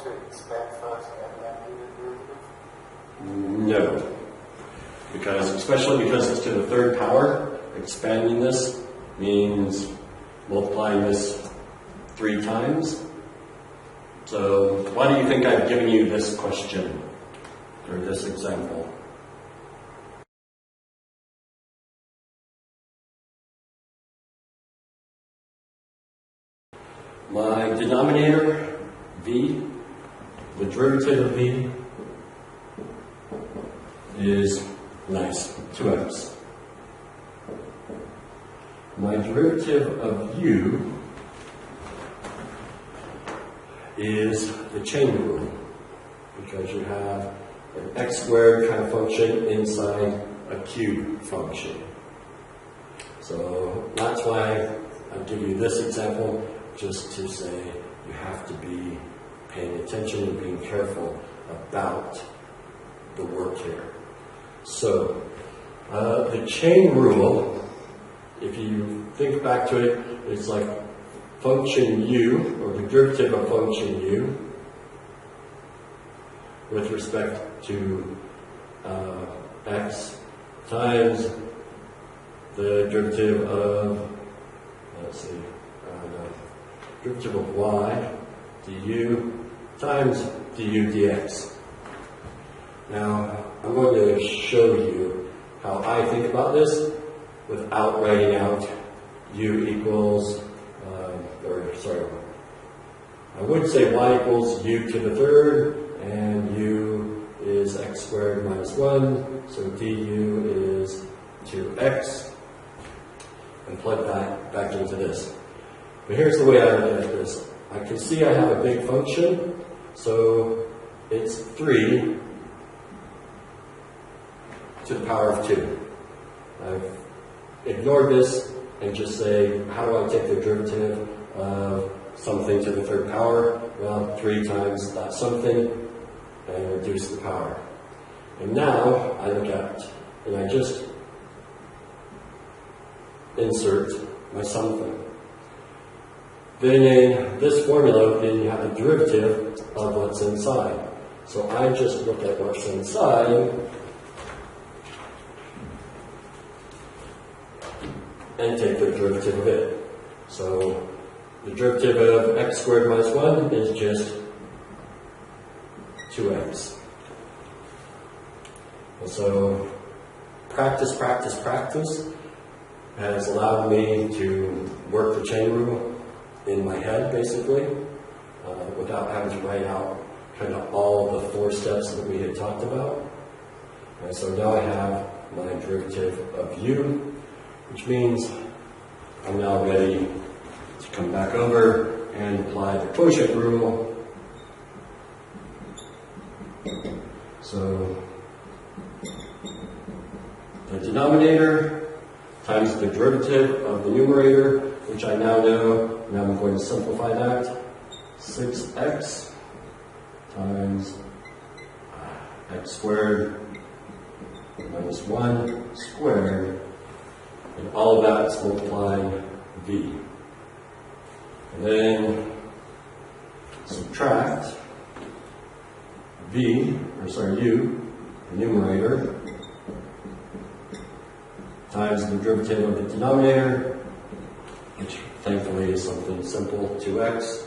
to expand first and then do the derivative? No. Especially because it's to the third power, expanding this means multiplying this 3 times. So why do you think I've given you this question, or this example? My denominator, v, the derivative of v, is nice, 2x. My derivative of u is the chain rule, because you have an x squared kind of function inside a cube function. So that's why I give you this example, just to say you have to be paying attention and being careful about the work here. So the chain rule, if you think back to it, it's like function u, or the derivative of function u, with respect to x times the derivative of, let's see, derivative of y du times du dx. Now, I'm going to show you how I think about this without writing out u equals, I would say y equals u to the third, and u is x squared minus 1, so du is 2x, and plug that back into this. But here's the way I look at this. I can see I have a big function, so it's 3 to the power of 2. I've ignored this and just say, how do I take the derivative of something to the third power? Well, 3 times that something, and reduce the power. And now I look at, and I just insert my something. Then in this formula, then you have the derivative of what's inside. So I just look at what's inside and take the derivative of it. So the derivative of x squared minus 1 is just 2x. And so practice has allowed me to work the chain rule in my head, basically, without having to write out kind of all the 4 steps that we had talked about. And so now I have my derivative of u, which means I'm now ready to come back over and apply the quotient rule. So the denominator times the derivative of the numerator, which I now know. Now I'm going to simplify that. 6x times x squared minus 1 squared, and all of that is multiplying v. And then subtract u, the numerator, times the derivative of the denominator, which thankfully is something simple, 2x,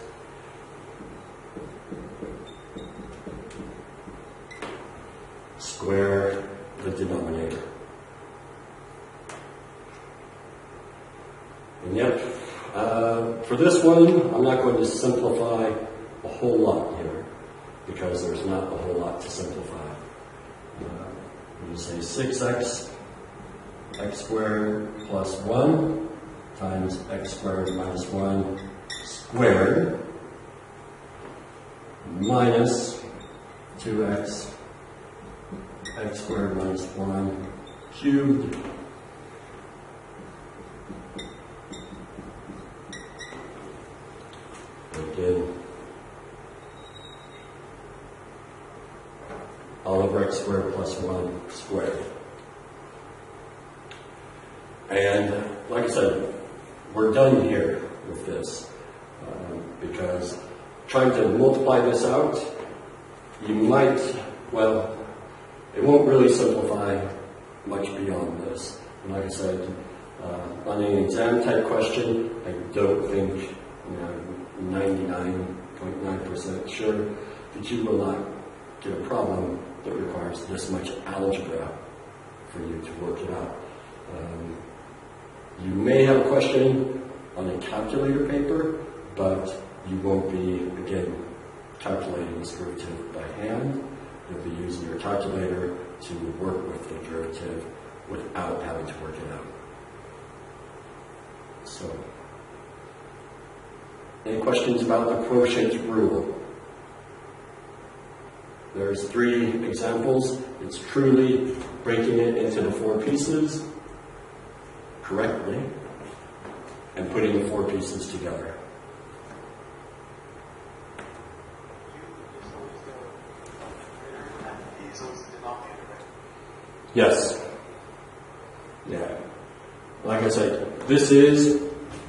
square the denominator. And yet, for this one, I'm not going to simplify a whole lot here, because there's not a whole lot to simplify. I'm going to say 6x, x squared plus 1, times x squared minus 1 squared, minus 2x, x squared minus 1 cubed, again, all over x squared plus 1 squared. And like I said, we're done here with this, because trying to multiply this out, you might, well, it won't really simplify much beyond this. And like I said, on an exam type question, I don't think, 99.9% sure that you will not get a problem that requires this much algebra for you to work it out. You may have a question on a calculator paper, but you won't be, again, calculating this derivative by hand. You'll be using your calculator to work with the derivative without having to work it out. So, any questions about the quotient rule? There's 3 examples. It's truly breaking it into the 4 pieces correctly and putting the 4 pieces together. Yes. Yeah. Like I said, this is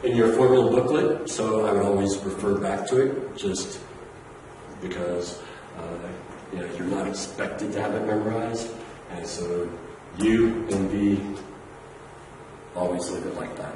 in your formula booklet, so I would always refer back to it, just because you're not expected to have it memorized, and so you and B always leave it like that.